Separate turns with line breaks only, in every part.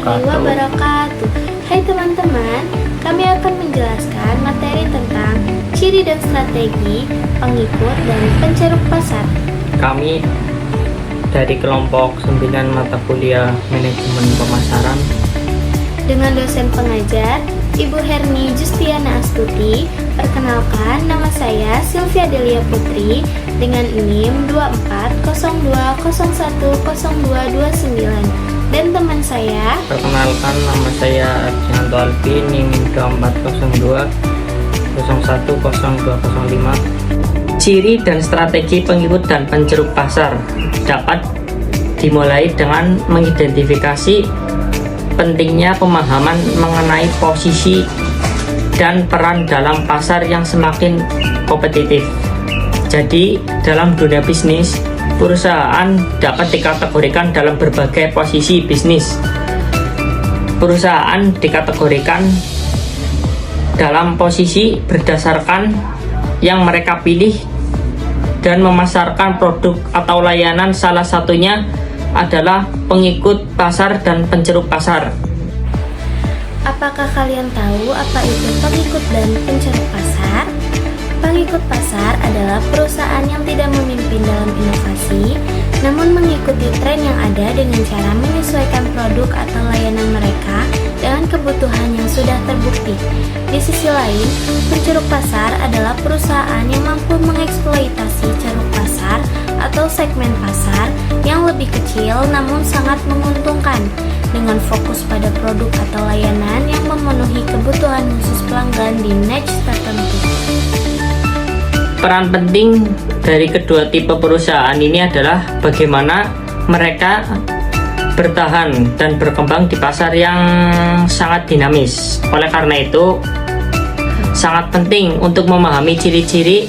wabarakatuh. Hai teman-teman, kami akan menjelaskan materi tentang ciri dan strategi pengikut dan penceruk pasar.
Kami dari kelompok 9 mata kuliah manajemen pemasaran
Dengan dosen pengajar Ibu Herni Justiana Astuti. Perkenalkan, nama saya Sylvia Delia Putri dengan NIM 2402010229 dan teman saya.
Perkenalkan, nama saya Arjanto Alfi, NIM 2402010205. Ciri dan strategi pengikut dan penceruk pasar dapat dimulai dengan mengidentifikasi pentingnya pemahaman mengenai posisi dan peran dalam pasar yang semakin kompetitif. Jadi, dalam dunia bisnis, perusahaan dapat dikategorikan dalam berbagai posisi bisnis. Perusahaan dikategorikan dalam posisi berdasarkan yang mereka pilih dan memasarkan produk atau layanan, salah satunya adalah pengikut pasar dan penceruk pasar.
Apakah kalian tahu apa itu pengikut dan penceruk pasar? Pengikut pasar adalah perusahaan yang tidak memimpin dalam inovasi, namun mengikuti tren yang ada dengan cara menyesuaikan produk atau layanan mereka dengan kebutuhan yang sudah terbukti. Di sisi lain, penceruk pasar adalah perusahaan yang mampu mengeksploitasi ceruk pasar atau segmen pasar yang lebih kecil namun sangat menguntungkan, dengan fokus pada produk atau layanan yang memenuhi kebutuhan khusus pelanggan di niche tertentu.
Peran penting dari kedua tipe perusahaan ini adalah bagaimana mereka bertahan dan berkembang di pasar yang sangat dinamis. Oleh karena itu, sangat penting untuk memahami ciri-ciri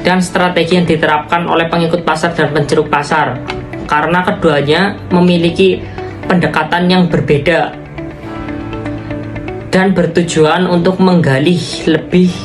dan strategi yang diterapkan oleh pengikut pasar dan penceruk pasar, karena keduanya memiliki pendekatan yang berbeda dan bertujuan untuk menggali lebih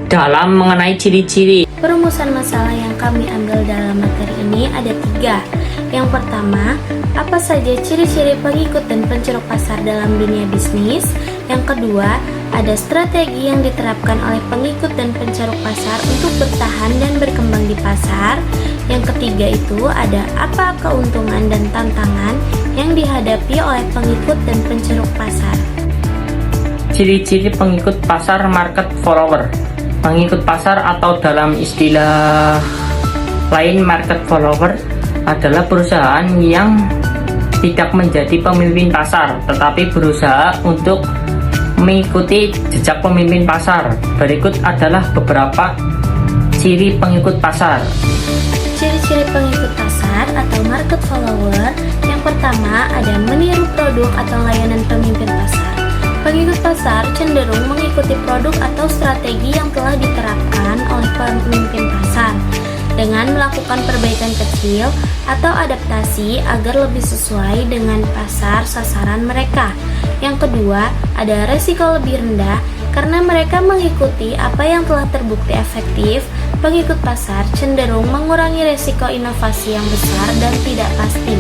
dalam mengenai ciri-ciri.
Perumusan masalah yang kami ambil dalam materi ini ada 3. Yang pertama, apa saja ciri-ciri pengikut dan penceruk pasar dalam dunia bisnis? Yang kedua, ada strategi yang diterapkan oleh pengikut dan penceruk pasar untuk bertahan dan berkembang di pasar. Yang ketiga itu ada apa keuntungan dan tantangan yang dihadapi oleh pengikut dan penceruk pasar.
Ciri-ciri pengikut pasar market follower. Pengikut pasar atau dalam istilah lain market follower adalah perusahaan yang tidak menjadi pemimpin pasar tetapi berusaha untuk mengikuti jejak pemimpin pasar. Berikut adalah beberapa ciri pengikut pasar.
Ciri-ciri pengikut pasar atau market follower. Yang pertama ada meniru produk atau layanan pemimpin pasar. Pengikut pasar cenderung mengikuti produk atau strategi yang telah diterapkan oleh pemimpin pasar dengan melakukan perbaikan kecil atau adaptasi agar lebih sesuai dengan pasar sasaran mereka. Yang kedua, ada resiko lebih rendah karena mereka mengikuti apa yang telah terbukti efektif. Pengikut pasar cenderung mengurangi resiko inovasi yang besar dan tidak pasti.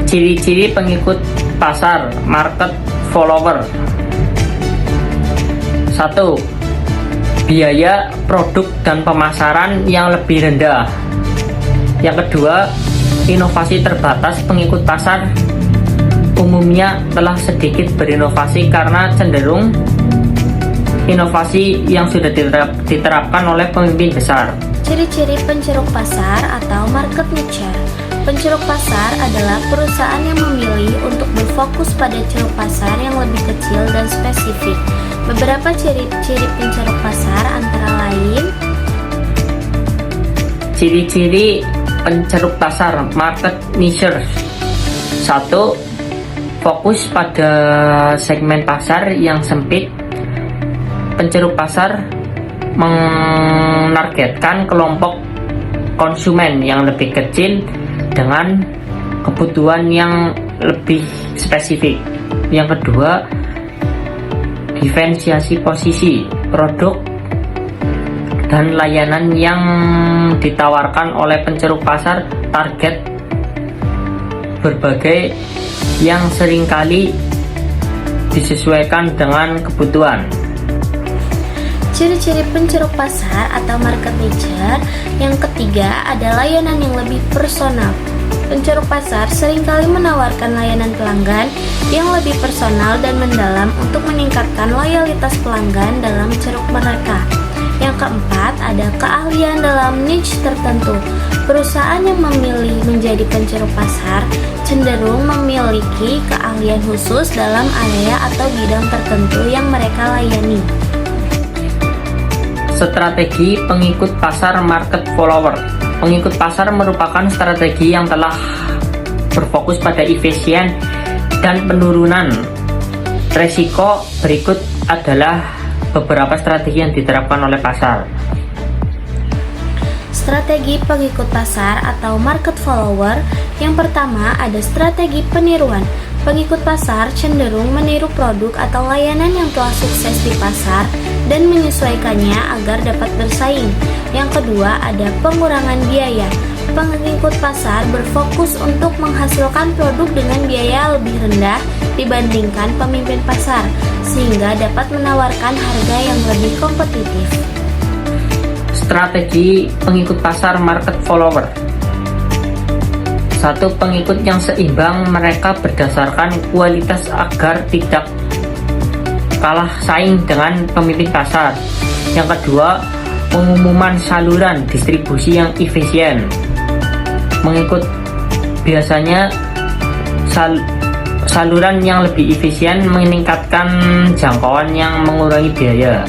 Ciri-ciri pengikut pasar market follower. 1. Biaya produk dan pemasaran yang lebih rendah. Yang kedua, inovasi terbatas. Pengikut pasar umumnya telah sedikit berinovasi karena cenderung inovasi yang sudah diterapkan oleh pemimpin besar.
Ciri-ciri penceruk pasar atau market niche. Penceruk pasar adalah perusahaan yang memilih untuk berfokus pada ceruk pasar yang lebih kecil dan spesifik. Beberapa ciri-ciri penceruk pasar antara lain:
ciri-ciri penceruk pasar market niche. 1. Fokus pada segmen pasar yang sempit. Penceruk pasar menargetkan kelompok konsumen yang lebih kecil dengan kebutuhan yang lebih spesifik. Yang kedua, diferensiasi posisi produk dan layanan yang ditawarkan oleh penceruk pasar target berbagai yang seringkali disesuaikan dengan kebutuhan.
Ciri-ciri penceruk pasar atau market niche. Yang ketiga ada layanan yang lebih personal. Penceruk pasar seringkali menawarkan layanan pelanggan yang lebih personal dan mendalam untuk meningkatkan loyalitas pelanggan dalam ceruk mereka. Yang keempat ada keahlian dalam niche tertentu. Perusahaan yang memilih menjadi penceruk pasar cenderung memiliki keahlian khusus dalam area atau bidang tertentu yang mereka layani.
Strategi pengikut pasar market follower. Pengikut pasar merupakan strategi yang telah berfokus pada efisien dan penurunan resiko. Berikut adalah beberapa strategi yang diterapkan oleh pasar.
Strategi pengikut pasar atau market follower. Yang pertama ada strategi peniruan. Pengikut pasar cenderung meniru produk atau layanan yang telah sukses di pasar dan menyesuaikannya agar dapat bersaing. Yang kedua ada pengurangan biaya. Pengikut pasar berfokus untuk menghasilkan produk dengan biaya lebih rendah dibandingkan pemimpin pasar, sehingga dapat menawarkan harga yang lebih kompetitif.
Strategi pengikut pasar market follower. Satu, pengikut yang seimbang. Mereka berdasarkan kualitas agar tidak kalah saing dengan pemimpin pasar. Yang kedua, pengumuman saluran distribusi yang efisien. Mengikut biasanya saluran yang lebih efisien meningkatkan jangkauan yang mengurangi biaya.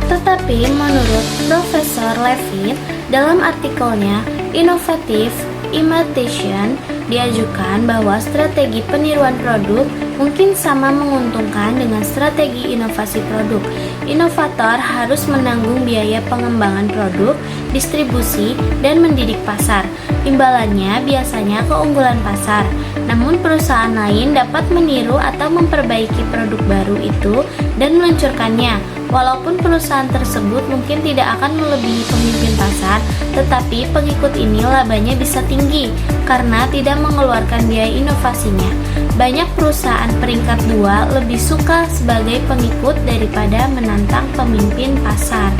Tetapi menurut Profesor Levin dalam artikelnya Innovative Imitation diajukan bahwa strategi peniruan produk mungkin sama menguntungkan dengan strategi inovasi produk. Inovator harus menanggung biaya pengembangan produk, distribusi, dan mendidik pasar. Imbalannya biasanya keunggulan pasar. Namun perusahaan lain dapat meniru atau memperbaiki produk baru itu dan meluncurkannya. Walaupun perusahaan tersebut mungkin tidak akan melebihi pemimpin pasar, tetapi pengikut ini labanya bisa tinggi karena tidak mengeluarkan biaya inovasinya. Banyak perusahaan peringkat 2 lebih suka sebagai pengikut daripada menantang pemimpin pasar.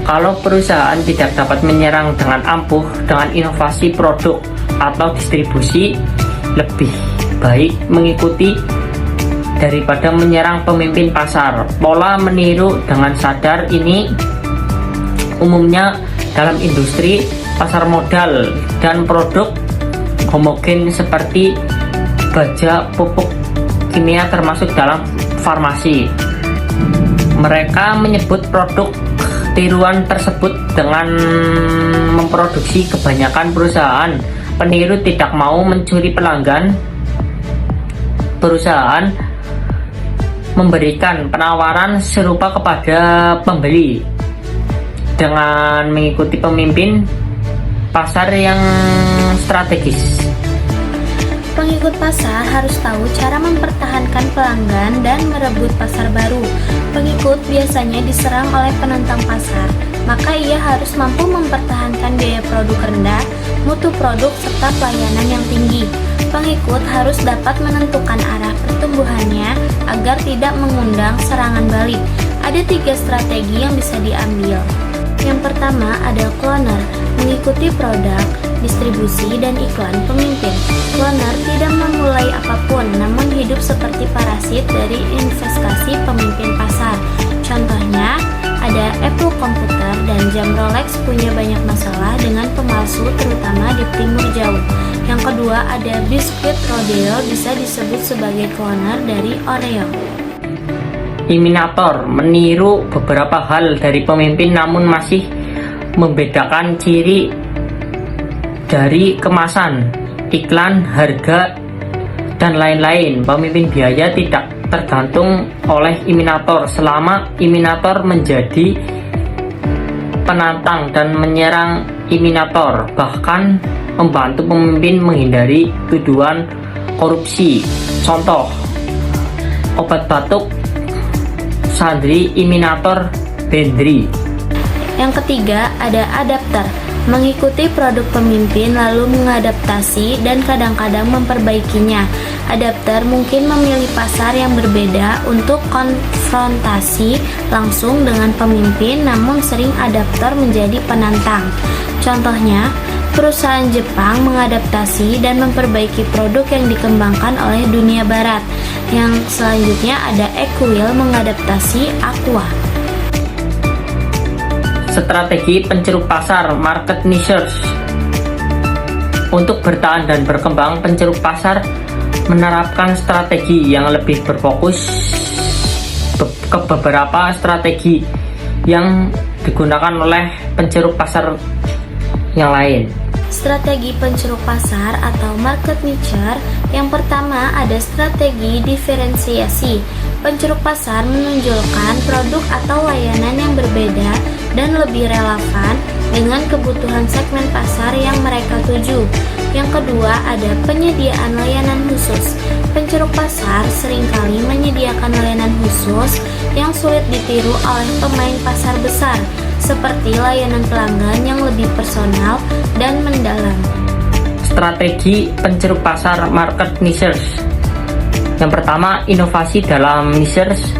Kalau perusahaan tidak dapat menyerang dengan ampuh dengan inovasi produk atau distribusi, lebih baik mengikuti daripada menyerang pemimpin pasar. Pola meniru dengan sadar ini umumnya dalam industri, pasar modal, dan produk homogen seperti baja, pupuk kimia termasuk dalam farmasi. Mereka menyebut produk tiruan tersebut dengan memproduksi. Kebanyakan perusahaan peniru tidak mau mencuri pelanggan. Perusahaan memberikan penawaran serupa kepada pembeli dengan mengikuti pemimpin pasar yang strategis.
Pengikut pasar harus tahu cara mempertahankan pelanggan dan merebut pasar baru. Pengikut biasanya diserang oleh penentang pasar, maka ia harus mampu mempertahankan biaya produk rendah, mutu produk, serta pelayanan yang tinggi. Pengikut harus dapat menentukan arah pertumbuhannya agar tidak mengundang serangan balik. Ada 3 strategi yang bisa diambil. Yang pertama ada cloner, mengikuti produk, distribusi, dan iklan pemimpin. Cloner tidak memulai apapun, namun hidup seperti parasit dari investasi pemimpin pasar. Contohnya, ada Apple Computer dan jam Rolex punya banyak masalah dengan pemalsu terutama di timur jauh. Yang kedua ada biskuit Rodeo, bisa disebut sebagai cloner dari Oreo.
Imitator meniru beberapa hal dari pemimpin namun masih membedakan ciri dari kemasan, iklan, harga, dan lain-lain. Pemimpin biaya tidak tergantung oleh imitator selama imitator menjadi penantang dan menyerang imitator, bahkan membantu pemimpin menghindari tuduhan korupsi. Contoh, obat batuk Sandri, imitator Bendri.
Yang ketiga ada adapter, mengikuti produk pemimpin lalu mengadaptasi dan kadang-kadang memperbaikinya. Adapter mungkin memilih pasar yang berbeda untuk konfrontasi langsung dengan pemimpin, namun sering adapter menjadi penantang. Contohnya, perusahaan Jepang mengadaptasi dan memperbaiki produk yang dikembangkan oleh dunia barat. Yang selanjutnya ada Equil mengadaptasi Aqua.
Strategi penceruk pasar, market niches. Untuk bertahan dan berkembang, penceruk pasar menerapkan strategi yang lebih berfokus ke beberapa strategi yang digunakan oleh penceruk pasar yang lain.
Strategi penceruk pasar atau market niche. Yang pertama ada strategi diferensiasi. Penceruk pasar menonjolkan produk atau layanan yang berbeda dan lebih relevan dengan kebutuhan segmen pasar yang mereka tuju. Yang kedua ada penyediaan layanan khusus. Penceruk pasar seringkali menyediakan layanan khusus yang sulit ditiru oleh pemain pasar besar, seperti layanan pelanggan yang lebih personal dan mendalam.
Strategi penceruk pasar, market niches. Yang pertama, inovasi dalam niches.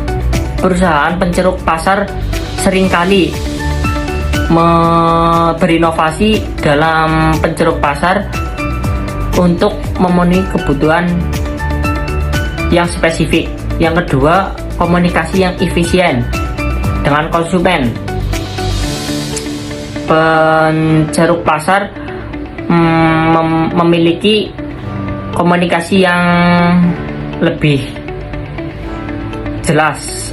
Perusahaan penceruk pasar seringkali berinovasi dalam penceruk pasar untuk memenuhi kebutuhan yang spesifik. Yang kedua, komunikasi yang efisien dengan konsumen. Penceruk pasar memiliki komunikasi yang lebih jelas.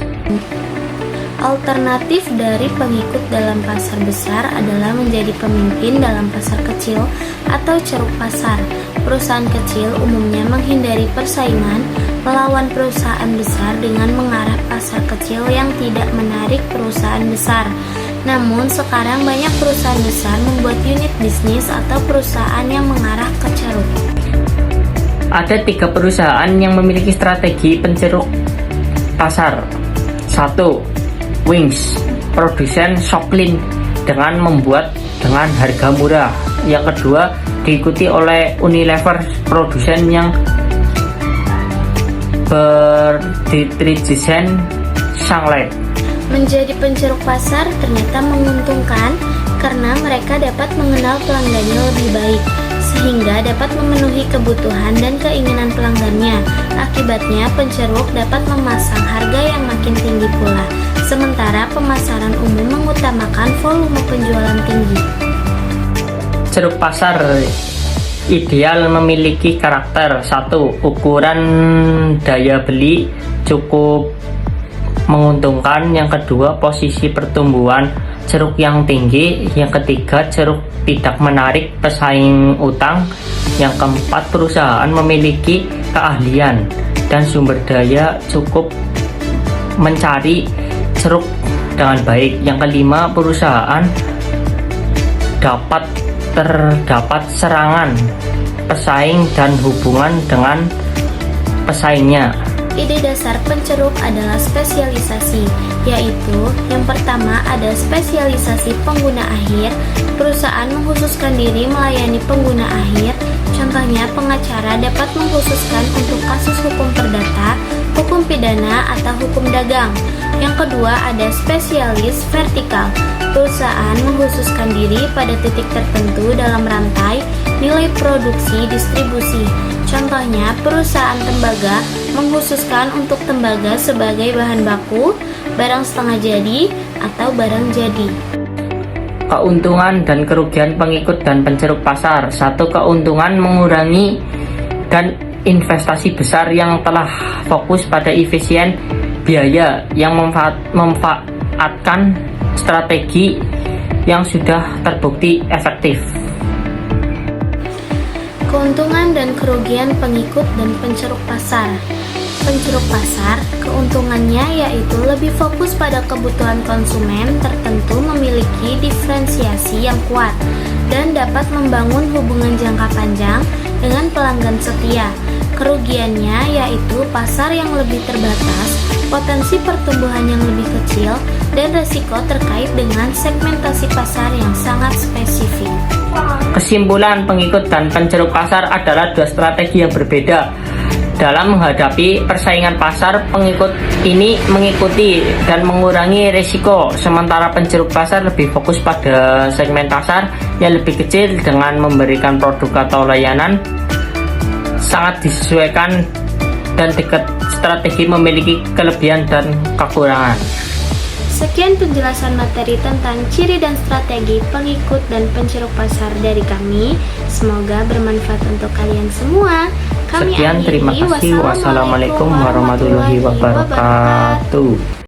Alternatif dari pengikut dalam pasar besar adalah menjadi pemimpin dalam pasar kecil atau ceruk pasar. Perusahaan kecil umumnya menghindari persaingan melawan perusahaan besar dengan mengarah pasar kecil yang tidak menarik perusahaan besar. Namun sekarang banyak perusahaan besar membuat unit bisnis atau perusahaan yang mengarah ke ceruk.
Ada 3 perusahaan yang memiliki strategi penceruk pasar. 1. Wings, produsen Shoklin dengan membuat dengan harga murah. Yang kedua, diikuti oleh Unilever, produsen yang berdeterjen Sunlight.
Menjadi penceruk pasar ternyata menguntungkan karena mereka dapat mengenal pelanggannya lebih baik, sehingga dapat memenuhi kebutuhan dan keinginan pelanggannya. Akibatnya, penceruk dapat memasang harga yang makin tinggi pula, sementara pemasaran umum mengutamakan volume penjualan tinggi.
Ceruk pasar ideal memiliki karakter. 1. Ukuran daya beli cukup menguntungkan. Yang kedua, posisi pertumbuhan ceruk yang tinggi. Yang ketiga, ceruk tidak menarik pesaing utang. Yang keempat, perusahaan memiliki keahlian dan sumber daya cukup mencari ceruk dengan baik. Yang kelima, perusahaan terdapat serangan pesaing dan hubungan dengan pesaingnya.
Ide dasar penceruk adalah spesialisasi, yaitu yang pertama ada spesialisasi pengguna akhir. Perusahaan mengkhususkan diri melayani pengguna akhir. Contohnya, pengacara dapat mengkhususkan untuk kasus hukum perdata, hukum pidana, atau hukum dagang. Yang kedua ada spesialis vertikal. Perusahaan mengkhususkan diri pada titik tertentu dalam rantai nilai produksi distribusi. Contohnya, perusahaan tembaga mengkhususkan untuk tembaga sebagai bahan baku, barang setengah jadi, atau barang jadi.
Keuntungan dan kerugian pengikut dan penceruk pasar. 1. Keuntungan mengurangi dan investasi besar yang telah fokus pada efisien biaya yang memanfaatkan strategi yang sudah terbukti efektif.
Keuntungan dan kerugian pengikut dan penceruk pasar. Penceruk pasar, keuntungannya yaitu lebih fokus pada kebutuhan konsumen tertentu, memiliki diferensiasi yang kuat, dan dapat membangun hubungan jangka panjang dengan pelanggan setia. Kerugiannya yaitu pasar yang lebih terbatas, potensi pertumbuhan yang lebih kecil, dan resiko terkait dengan segmentasi pasar yang sangat spesifik.
Kesimpulan, pengikut dan penceruk pasar adalah dua strategi yang berbeda. Dalam menghadapi persaingan pasar, pengikut ini mengikuti dan mengurangi risiko, sementara penceruk pasar lebih fokus pada segmen pasar yang lebih kecil dengan memberikan produk atau layanan sangat disesuaikan, dan tiket strategi memiliki kelebihan dan kekurangan.
Sekian penjelasan materi tentang ciri dan strategi pengikut dan penceruk pasar dari kami. Semoga bermanfaat untuk kalian semua. Kami
Sekian, terima
akhiri.
kasih. Wassalamualaikum warahmatullahi wabarakatuh.